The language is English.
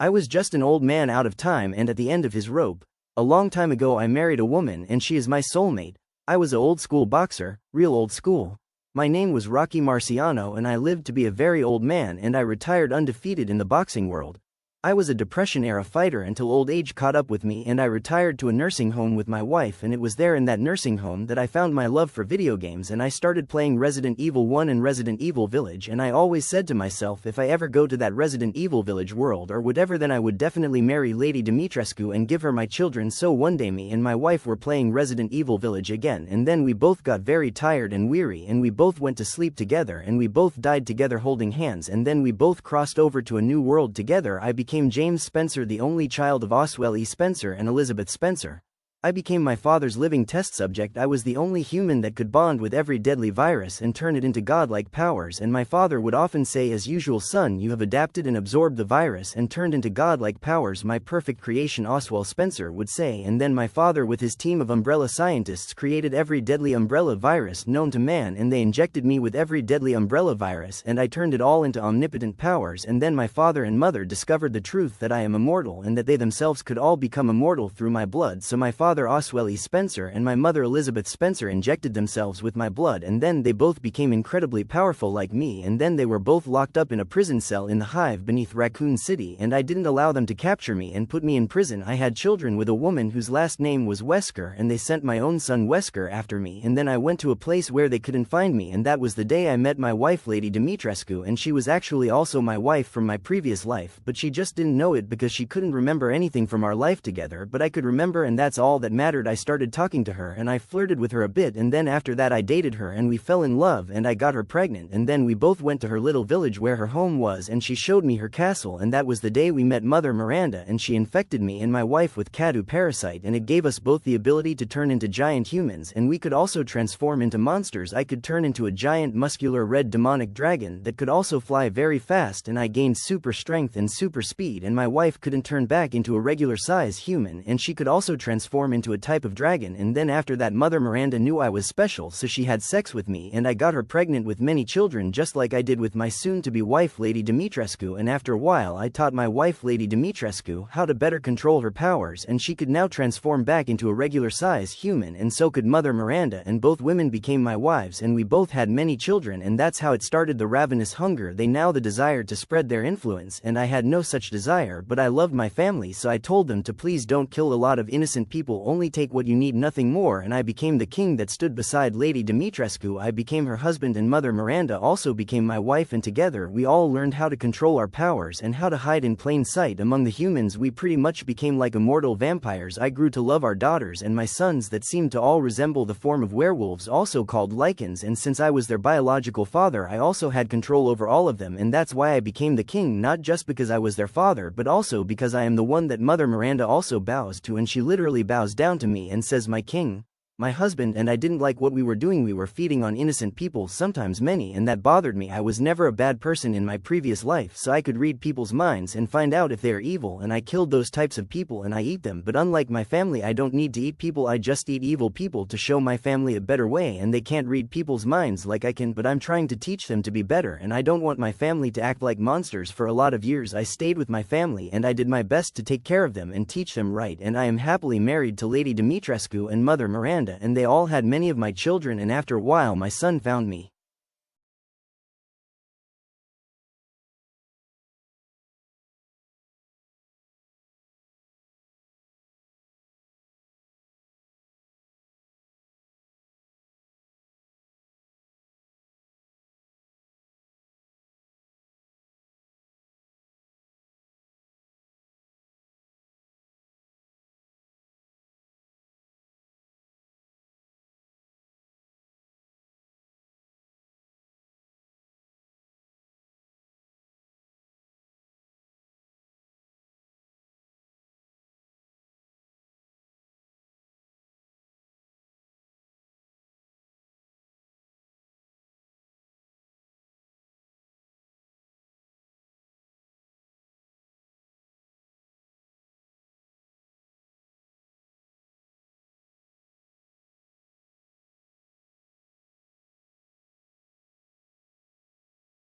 I was just an old man out of time and at the end of his rope. A long time ago I married a woman and she is my soulmate. I was a old school boxer, real old school. My name was Rocky Marciano and I lived to be a very old man and I retired undefeated in the boxing world. I was a Depression-era fighter until old age caught up with me and I retired to a nursing home with my wife, and it was there in that nursing home that I found my love for video games and I started playing Resident Evil 1 and Resident Evil Village, and I always said to myself, if I ever go to that Resident Evil Village world or whatever, then I would definitely marry Lady Dimitrescu and give her my children. So one day me and my wife were playing Resident Evil Village again, and then we both got very tired and weary and we both went to sleep together and we both died together holding hands, and then we both crossed over to a new world together. I became James Spencer, the only child of Oswell E. Spencer and Elizabeth Spencer. I became my father's living test subject. I was the only human that could bond with every deadly virus and turn it into godlike powers, and my father would often say, as usual, son, you have adapted and absorbed the virus and turned into godlike powers, my perfect creation, Oswell Spencer would say. And then my father with his team of umbrella scientists created every deadly umbrella virus known to man, and they injected me with every deadly umbrella virus and I turned it all into omnipotent powers. And then my father and mother discovered the truth that I am immortal and that they themselves could all become immortal through my blood. So my father Oswell E. Spencer and my mother Elizabeth Spencer injected themselves with my blood, and then they both became incredibly powerful like me, and then they were both locked up in a prison cell in the Hive beneath Raccoon City, and I didn't allow them to capture me and put me in prison. I had children with a woman whose last name was Wesker, and they sent my own son Wesker after me, and then I went to a place where they couldn't find me, and that was the day I met my wife Lady Dimitrescu, and she was actually also my wife from my previous life, but she just didn't know it because she couldn't remember anything from our life together, but I could remember, and that's all that mattered. I started talking to her and I flirted with her a bit, and then after that I dated her and we fell in love and I got her pregnant, and then we both went to her little village where her home was and she showed me her castle, and that was the day we met Mother Miranda, and she infected me and my wife with Cadu parasite, and it gave us both the ability to turn into giant humans, and we could also transform into monsters. I could turn into a giant muscular red demonic dragon that could also fly very fast, and I gained super strength and super speed, and my wife couldn't turn back into a regular size human, and she could also transform into a type of dragon. And then after that Mother Miranda knew I was special, so she had sex with me and I got her pregnant with many children, just like I did with my soon-to-be wife Lady Dimitrescu, and after a while I taught my wife Lady Dimitrescu how to better control her powers, and she could now transform back into a regular size human, and so could Mother Miranda, and both women became my wives and we both had many children, and that's how it started, the ravenous hunger. They now the desire to spread their influence, and I had no such desire, but I loved my family, so I told them to please don't kill a lot of innocent people, only take what you need, nothing more, and I became the king that stood beside Lady Dimitrescu. I became her husband and Mother Miranda also became my wife, and together we all learned how to control our powers and how to hide in plain sight among the humans. We pretty much became like immortal vampires. I grew to love our daughters and my sons that seemed to all resemble the form of werewolves, also called lycans, and since I was their biological father I also had control over all of them, and that's why I became the king, not just because I was their father but also because I am the one that Mother Miranda also bows to, and she literally bows down to me and says, my king, my husband. And I didn't like what we were doing. We were feeding on innocent people, sometimes many, and that bothered me. I was never a bad person in my previous life, so I could read people's minds and find out if they are evil, and I killed those types of people and I eat them. But unlike my family, I don't need to eat people, I just eat evil people to show my family a better way, and they can't read people's minds like I can, but I'm trying to teach them to be better, and I don't want my family to act like monsters. For a lot of years I stayed with my family and I did my best to take care of them and teach them right, and I am happily married to Lady Dimitrescu and Mother Miranda, and they all had many of my children, and after a while my son found me.